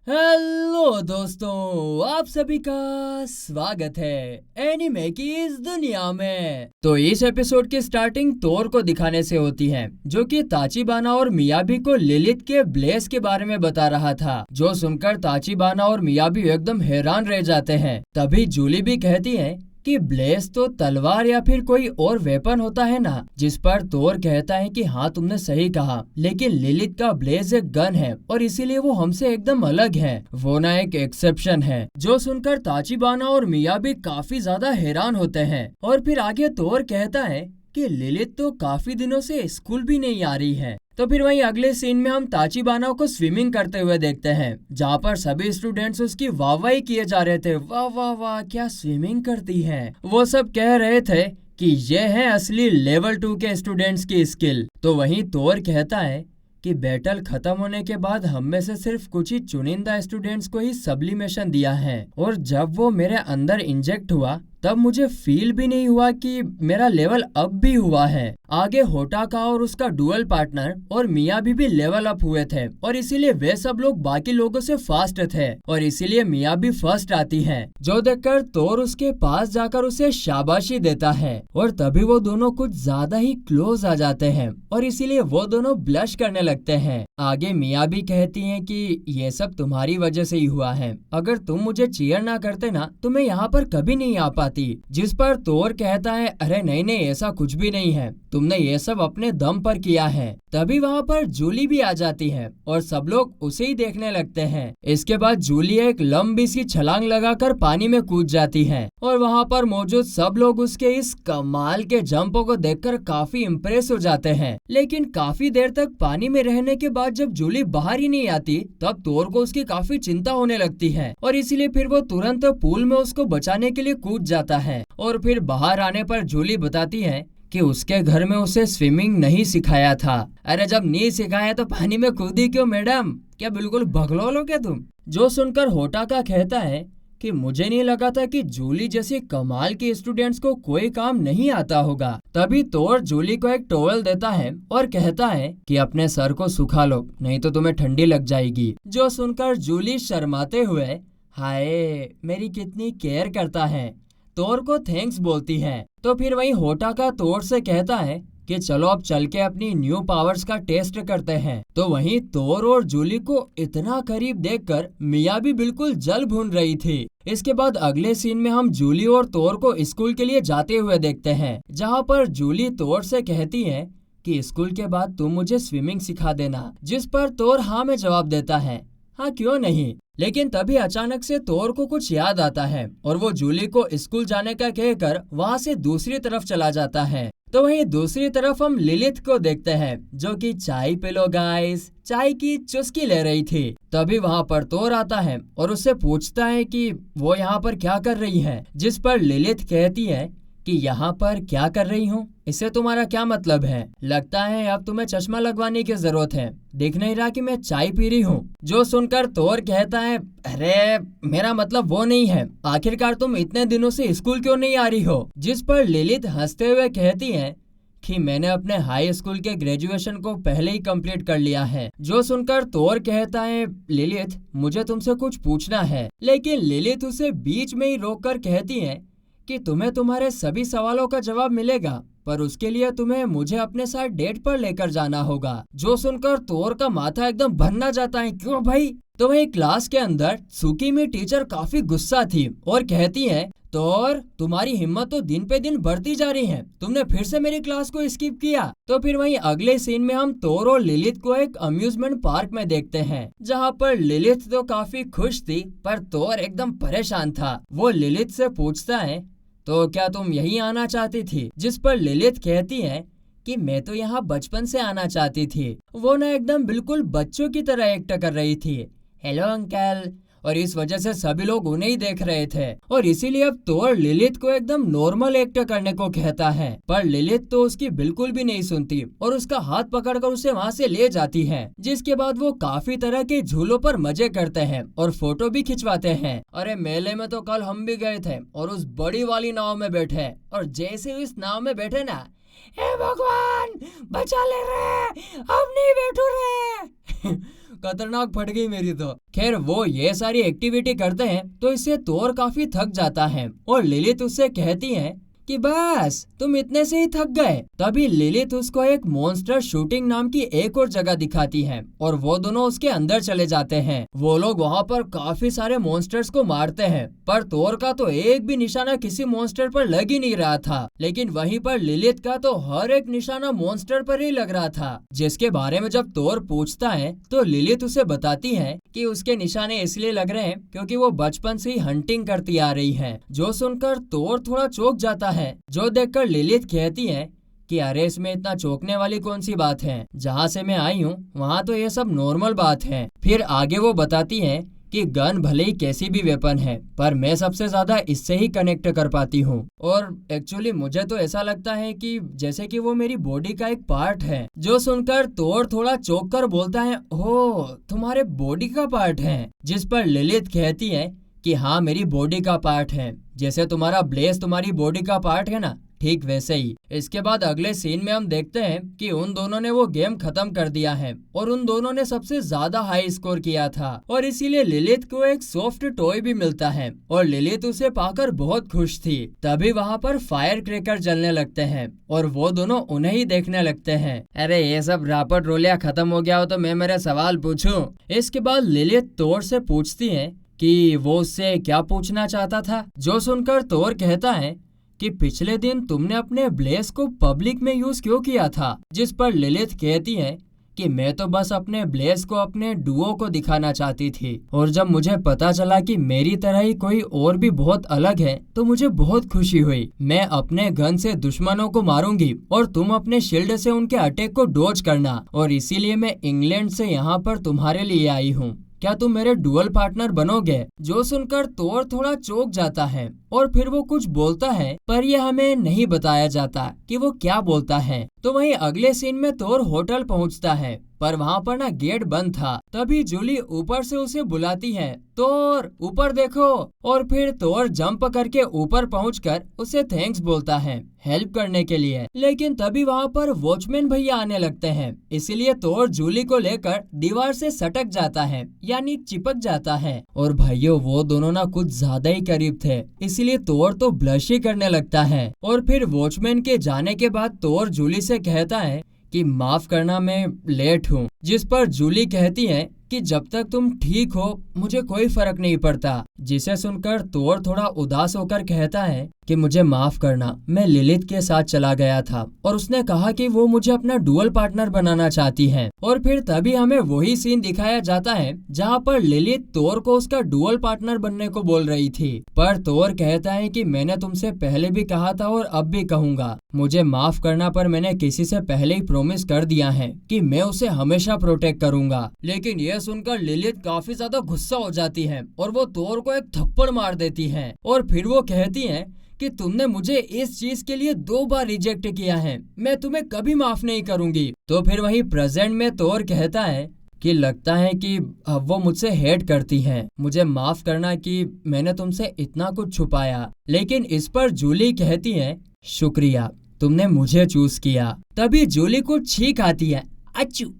Hello दोस्तों, आप सभी का स्वागत है एनीमे की इस दुनिया में। तो इस एपिसोड की स्टार्टिंग तोर को दिखाने से होती है, जो कि ताचिबाना और मियाबी को लिलिथ के ब्लेस के बारे में बता रहा था। जो सुनकर ताचिबाना और मियाबी एकदम हैरान रह जाते हैं। तभी जूली भी कहती है कि ब्लेस तो तलवार या फिर कोई और वेपन होता है ना, जिस पर तोर कहता है कि हाँ तुमने सही कहा, लेकिन लिलिथ का ब्लेस एक गन है और इसीलिए वो हमसे एकदम अलग है, वो ना एक एक्सेप्शन है। जो सुनकर ताचिबाना और मियाबी काफी ज्यादा हैरान होते हैं। और फिर आगे तोर कहता है कि लिलिथ तो काफी दिनों से स्कूल भी नहीं आ रही है। तो फिर वहीं अगले सीन में हम ताचिबाना को स्विमिंग करते हुए देखते हैं, जहाँ पर सभी स्टूडेंट्स उसकी वाहवाही किए जा रहे थे। वाह वाह वाह, क्या स्विमिंग करती है। वो सब कह रहे थे कि ये है असली लेवल 2 के स्टूडेंट्स की स्किल। तो वहीं तोर कहता है कि बैटल खत्म होने के बाद हम में से सिर्फ कुछ ही चुनिंदा स्टूडेंट्स को ही सब्लिमेशन दिया है, और जब वो मेरे अंदर इंजेक्ट हुआ तब मुझे फील भी नहीं हुआ कि मेरा लेवल अप भी हुआ है। आगे होटाका और उसका डुअल पार्टनर और मियाबी भी लेवल अप हुए थे, और इसीलिए वे सब लोग बाकी लोगों से फास्ट थे, और इसीलिए मियाबी फर्स्ट आती है। जो देखकर तोर उसके पास जाकर उसे शाबाशी देता है, और तभी वो दोनों कुछ ज्यादा ही क्लोज आ जाते हैं, और इसीलिए वो दोनों ब्लश करने लगते हैं। आगे मियाबी कहती है कि ये सब तुम्हारी वजह से ही हुआ है, अगर तुम मुझे चीयर ना करते ना तो मैं यहाँ पर कभी नहीं आ पाती। जिस पर तोर कहता है अरे नहीं नहीं, ऐसा कुछ भी नहीं है, तुमने ये सब अपने दम पर किया है। तभी वहाँ पर जूली भी आ जाती है और सब लोग उसे ही देखने लगते हैं। इसके बाद जूली एक लंबी सी छलांग लगाकर पानी में कूद जाती है, और वहाँ पर मौजूद सब लोग उसके इस कमाल के जंपों को देखकर काफी इम्प्रेस हो जाते हैं। लेकिन काफी देर तक पानी में रहने के बाद जब जूली बाहर ही नहीं आती, तब तोर को उसकी काफी चिंता होने लगती है, और इसीलिए फिर वो तुरंत पूल में उसको बचाने के लिए कूद जाता है। और फिर बाहर आने पर जूली बताती है कि उसके घर में उसे स्विमिंग नहीं सिखाया था। अरे जब नहीं सिखाया तो पानी में कूदी क्यों मैडम, क्या बिल्कुल भगलोल हो क्या तुम। जो सुनकर होटाका कहता है कि मुझे नहीं लगा था कि जूली जैसे कमाल के स्टूडेंट्स को कोई काम नहीं आता होगा। तभी तोर जूली को एक टॉवल देता है और कहता है कि अपने सर को सुखा लो, नहीं तो तुम्हें ठंडी लग जाएगी। जो सुनकर जूली शर्माते हुए हाय मेरी कितनी केयर करता है, तोर को थैंक्स बोलती है। तो फिर वहीं होटाका तोर से कहता है कि चलो अब चल के अपनी न्यू पावर्स का टेस्ट करते हैं। तो वहीं तोर और जूली को इतना करीब देखकर मियाबी बिल्कुल जल भून रही थी। इसके बाद अगले सीन में हम जूली और तोर को स्कूल के लिए जाते हुए देखते हैं, जहाँ पर जूली तोर से कहती है कि स्कूल के बाद तुम मुझे स्विमिंग सिखा देना, जिस पर तोर हाँ में जवाब देता है, हाँ क्यों नहीं। लेकिन तभी अचानक से तोर को कुछ याद आता है, और वो जूली को स्कूल जाने का कहकर वहाँ से दूसरी तरफ चला जाता है। तो वहीं दूसरी तरफ हम लिलिथ को देखते हैं, जो कि चाय पी लो गाइस, चाय की चुस्की ले रही थी। तभी वहाँ पर तोर आता है और उससे पूछता है कि वो यहाँ पर क्या कर रही है, जिस पर लिलिथ कहती है कि यहाँ पर क्या कर रही हूँ, इससे तुम्हारा क्या मतलब है। लगता है अब तुम्हें चश्मा लगवाने की जरूरत है, देख नहीं रहा कि मैं चाय पी रही हूँ। जो सुनकर तोर कहता है अरे मेरा मतलब वो नहीं है, आखिरकार तुम इतने दिनों से स्कूल क्यों नहीं आ रही हो। जिस पर लिलिथ हंसते हुए कहती है कि मैंने अपने हाई स्कूल के ग्रेजुएशन को पहले ही कंप्लीट कर लिया है। जो सुनकर तोर कहता है लिलिथ मुझे तुमसे कुछ पूछना है, लेकिन लिलिथ उसे बीच में ही रोककर कहती है कि तुम्हें तुम्हारे सभी सवालों का जवाब मिलेगा, पर उसके लिए तुम्हें मुझे अपने साथ डेट पर लेकर जाना होगा। जो सुनकर तोर का माथा एकदम भरना जाता है, क्यों भाई। तो वही क्लास के अंदर सुकीमी टीचर काफी गुस्सा थी और कहती है तोर तुम्हारी हिम्मत तो दिन पे दिन बढ़ती जा रही है, तुमने फिर से मेरी क्लास को स्किप किया। तो फिर वहीं अगले सीन में हम तोर और लिलिथ को एक अम्यूजमेंट पार्क में देखते हैं, जहाँ पर लिलिथ तो काफी खुश थी पर तोर एकदम परेशान था। वो लिलिथ से पूछता है तो क्या तुम यहीं आना चाहती थी, जिस पर लिलिथ कहती है कि मैं तो यहाँ बचपन से आना चाहती थी। वो ना एकदम बिल्कुल बच्चों की तरह एक्ट कर रही थी, हेलो अंकल, और इस वजह से सभी लोग उन्हें ही देख रहे थे, और इसीलिए अब तोर लिलिथ को एकदम नॉर्मल एक्ट करने को कहता है। पर लिलिथ तो उसकी बिल्कुल भी नहीं सुनती और उसका हाथ पकड़कर उसे वहाँ से ले जाती है, जिसके बाद वो काफी तरह के झूलों पर मजे करते हैं और फोटो भी खिंचवाते हैं। अरे मेले में तो कल हम भी गए थे और उस बड़ी वाली नाव में बैठे, और जैसे इस नाव में बैठे ना, हे भगवान बचा ले रे, अब नहीं बैठू रे खतरनाक फट गई मेरी तो। खैर वो ये सारी एक्टिविटी करते हैं तो इससे तोर काफी थक जाता है और लिलित उससे कहती है कि बस तुम इतने से ही थक गए। तभी लिलित उसको एक मॉन्स्टर शूटिंग नाम की एक और जगह दिखाती है और वो दोनों उसके अंदर चले जाते हैं। वो लोग वहाँ पर काफी सारे मॉन्स्टर्स को मारते हैं पर तोर का तो एक भी निशाना किसी मॉन्स्टर पर लग ही नहीं रहा था। लेकिन वहीं पर लिलित का तो हर एक निशाना मॉन्स्टर पर ही लग रहा था, जिसके बारे में जब तोर पूछता है तो लिलित उसे बताती है कि उसके निशाने इसलिए लग रहे हैं क्योंकि वो बचपन से ही हंटिंग करती आ रही है। जो सुनकर तोर थोड़ा चौंक जाता है, जो देखकर लिलित कहती है कि अरे इसमें इतना चौंकने वाली कौन सी बात है, जहाँ से मैं आई हूँ वहाँ तो ये सब नॉर्मल बात है। फिर आगे वो बताती है कि गन भले ही कैसी भी वेपन है पर मैं सबसे ज्यादा इससे ही कनेक्ट कर पाती हूँ और एक्चुअली मुझे तो ऐसा लगता है कि जैसे कि वो मेरी बॉडी का एक पार्ट है। जो सुनकर तोर थोड़ा चौंक कर बोलता है, ओह तुम्हारे बॉडी का पार्ट है। जिस पर लिलित कहती है कि हाँ मेरी बॉडी का पार्ट है, जैसे तुम्हारा ब्लेस तुम्हारी बॉडी का पार्ट है ना, ठीक वैसे ही। इसके बाद अगले सीन में हम देखते हैं कि उन दोनों ने वो गेम खत्म कर दिया है और उन दोनों ने सबसे ज्यादा हाई स्कोर किया था और इसीलिए लिलित को एक सॉफ्ट टॉय भी मिलता है और लिलित उसे पाकर बहुत खुश थी। तभी वहाँ पर फायर क्रैकर जलने लगते हैं और वो दोनों उन्हें ही देखने लगते हैं। अरे ये सब रापट रोलिया खत्म हो गया हो तो मैं मेरा सवाल पूछूं। इसके बाद लिलित तोर से पूछती है कि वो उससे क्या पूछना चाहता था। जो सुनकर तोर कहता है कि पिछले दिन तुमने अपने ब्लेस को पब्लिक में यूज क्यों किया था। जिस पर लिलित कहती है कि मैं तो बस अपने ब्लेस को अपने डुओ को दिखाना चाहती थी और जब मुझे पता चला कि मेरी तरह ही कोई और भी बहुत अलग है तो मुझे बहुत खुशी हुई। मैं अपने गन से दुश्मनों को मारूंगी और तुम अपने शील्ड से उनके अटैक को डॉज करना और इसीलिए मैं इंग्लैंड से यहाँ पर तुम्हारे लिए आई हूँ। क्या तुम मेरे डुअल पार्टनर बनोगे। जो सुनकर तोर थोड़ा चौंक जाता है और फिर वो कुछ बोलता है पर यह हमें नहीं बताया जाता कि वो क्या बोलता है। तो वहीं अगले सीन में तोर होटल पहुंचता है पर वहाँ पर ना गेट बंद था। तभी जूली ऊपर से उसे बुलाती है, तोर ऊपर देखो। और फिर तोर जंप करके ऊपर पहुंचकर उसे थैंक्स बोलता है हेल्प करने के लिए। लेकिन तभी वहाँ पर वॉचमैन भैया आने लगते हैं, इसलिए तोर जूली को लेकर दीवार से सटक जाता है यानी चिपक जाता है। और भाइयों वो दोनों ना कुछ ज्यादा ही करीब थे, इसलिए तोर तो ब्लश ही करने लगता है। और फिर वॉचमैन के जाने के बाद तोर जूली से कहता है कि माफ करना मैं लेट हूँ। जिस पर जूली कहती है कि जब तक तुम ठीक हो मुझे कोई फर्क नहीं पड़ता। जिसे सुनकर तोर थोड़ा उदास होकर कहता है कि मुझे माफ करना, मैं लिलित के साथ चला गया था और उसने कहा कि वो मुझे अपना डुअल पार्टनर बनाना चाहती है। और फिर तभी हमें वही सीन दिखाया जाता है जहाँ पर लिलित तोर को उसका डुअल पार्टनर बनने को बोल रही थी, पर तोर कहता है कि मैंने तुमसे पहले भी कहा था और अब भी कहूंगा, मुझे माफ करना पर मैंने किसी से पहले ही प्रॉमिस कर दिया है कि मैं उसे हमेशा प्रोटेक्ट करूंगा। लेकिन यह सुनकर लिलित काफी ज्यादा गुस्सा हो जाती है और वो तोर को एक थप्पड़ मार देती है और फिर वो कहती है कि तुमने मुझे इस चीज के लिए 2 बार रिजेक्ट किया है, मैं तुम्हें कभी माफ नहीं करूंगी। तो फिर वही प्रेजेंट में तोर कहता है कि लगता है कि अब वो मुझसे हेट करती हैं, मुझे माफ करना कि मैंने तुमसे इतना कुछ छुपाया। लेकिन इस पर जूली कहती है शुक्रिया, तुमने मुझे चूज किया। तभी जूली को छींक आती है, अच्छू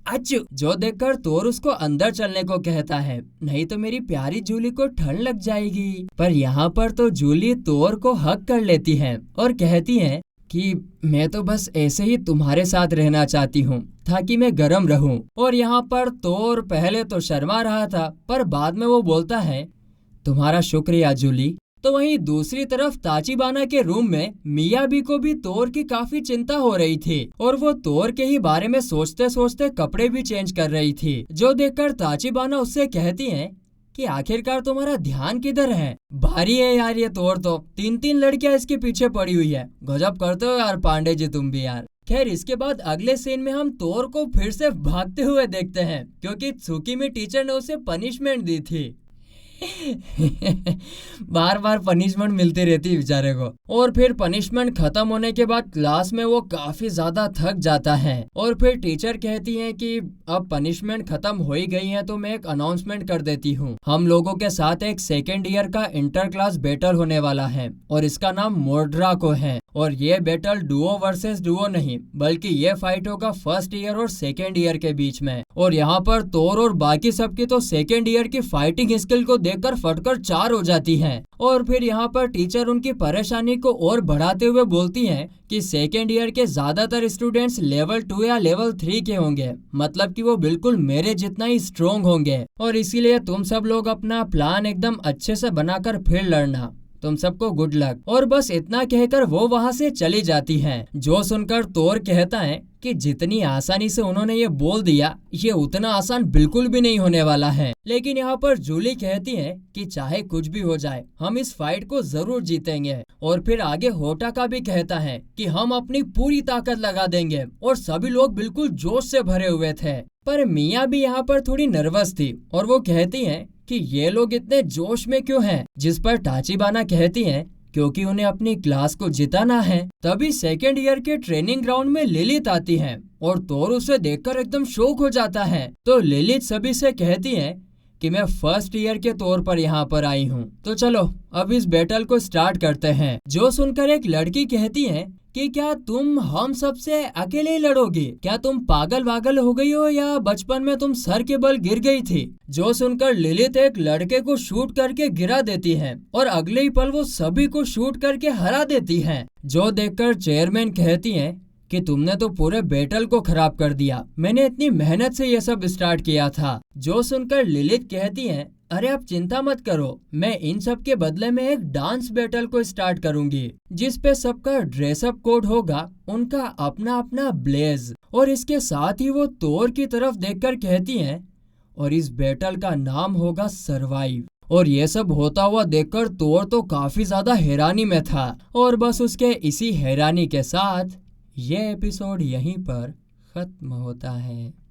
अच्छू। जो देखकर तोर उसको अंदर चलने को कहता है, नहीं तो मेरी प्यारी जूली को ठंड लग जाएगी। पर यहाँ पर तो जूली तोर को हक कर लेती है और कहती है कि मैं तो बस ऐसे ही तुम्हारे साथ रहना चाहती हूँ ताकि मैं गर्म रहूं। और यहाँ पर तोर पहले तो शर्मा रहा था पर बाद में वो बोलता है तुम्हारा शुक्रिया जूली। तो वहीं दूसरी तरफ ताचिबाना के रूम में मियाबी को भी तोर की काफी चिंता हो रही थी और वो तोर के ही बारे में सोचते सोचते कपड़े भी चेंज कर रही थी। जो देखकर ताचिबाना उससे कहती है कि आखिरकार तुम्हारा ध्यान किधर है। भारी है यार ये तोर, तो 3 लड़कियां इसके पीछे पड़ी हुई है। गजब करते हो यार पांडे जी तुम भी यार। खैर इसके बाद अगले सीन में हम तोर को फिर से भागते हुए देखते हैं क्योंकि त्सुकिमी टीचर ने उसे पनिशमेंट दी थी। बार बार पनिशमेंट मिलती रहती है बेचारे को। और फिर पनिशमेंट खत्म होने के बाद क्लास में वो काफी ज्यादा थक जाता है और फिर टीचर कहती है कि अब पनिशमेंट खत्म हो ही गई है तो मैं एक अनाउंसमेंट कर देती हूँ। हम लोगों के साथ एक सेकेंड ईयर का इंटर क्लास बैटल होने वाला है और इसका नाम मोड्राको है। और ये बैटल डुओ वर्सेस डुओ नहीं बल्कि ये फाइट होगा फर्स्ट ईयर और सेकेंड ईयर के बीच में। और यहाँ पर तोर और बाकी सबकी तो सेकेंड ईयर की फाइटिंग स्किल को देखकर फटकर 4 हो जाती हैं। और फिर यहाँ पर टीचर उनकी परेशानी को और बढ़ाते हुए बोलती हैं कि सेकेंड ईयर के ज्यादातर स्टूडेंट्स लेवल 2 या लेवल 3 के होंगे, मतलब कि वो बिल्कुल मेरे जितना ही स्ट्रोंग होंगे और इसीलिए तुम सब लोग अपना प्लान एकदम अच्छे से बनाकर फिर लड़ना। तुम सबको गुड लक। और बस इतना कहकर वो वहाँ से चली जाती हैं। जो सुनकर तोर कहता है कि जितनी आसानी से उन्होंने ये बोल दिया ये उतना आसान बिल्कुल भी नहीं होने वाला है। लेकिन यहाँ पर जूली कहती है कि चाहे कुछ भी हो जाए हम इस फाइट को जरूर जीतेंगे। और फिर आगे होटा का भी कहता है कि हम अपनी पूरी ताकत लगा देंगे और सभी लोग बिल्कुल जोश से भरे हुए थे। पर मिया भी यहाँ पर थोड़ी नर्वस थी और वो कहती है कि ये लोग इतने जोश में क्यों हैं? जिस पर टाचिबाना कहती हैं क्योंकि उन्हें अपनी क्लास को जिताना है। तभी सेकेंड ईयर के ट्रेनिंग ग्राउंड में लिलित आती है और तोर उसे देखकर एकदम शॉक हो जाता है। तो लिलित सभी से कहती है कि मैं फर्स्ट ईयर के तौर पर यहाँ पर आई हूँ, तो चलो अब इस बैटल को स्टार्ट करते हैं। जो सुनकर एक लड़की कहती है कि क्या तुम हम सबसे अकेले ही लड़ोगी? क्या तुम पागल वागल हो गई हो या बचपन में तुम सर के बल गिर गई थी? जो सुनकर लिलित एक लड़के को शूट करके गिरा देती है और अगले ही पल वो सभी को शूट करके हरा देती है। जो देखकर चेयरमैन कहती है कि तुमने तो पूरे बैटल को खराब कर दिया, मैंने इतनी मेहनत से ये सब स्टार्ट किया था। जो सुनकर लिलित कहती है अरे आप चिंता मत करो, मैं इन सब के बदले में एक डांस बैटल को स्टार्ट करूंगी जिस पे सबका ड्रेसअप कोड होगा उनका अपना अपना ब्लेज। और इसके साथ ही वो तोर की तरफ देखकर कहती हैं और इस बैटल का नाम होगा सरवाइव। और ये सब होता हुआ देखकर तोर तो काफी ज्यादा हैरानी में था। और बस उसके इसी हैरानी के साथ ये एपिसोड यहीं पर खत्म होता है।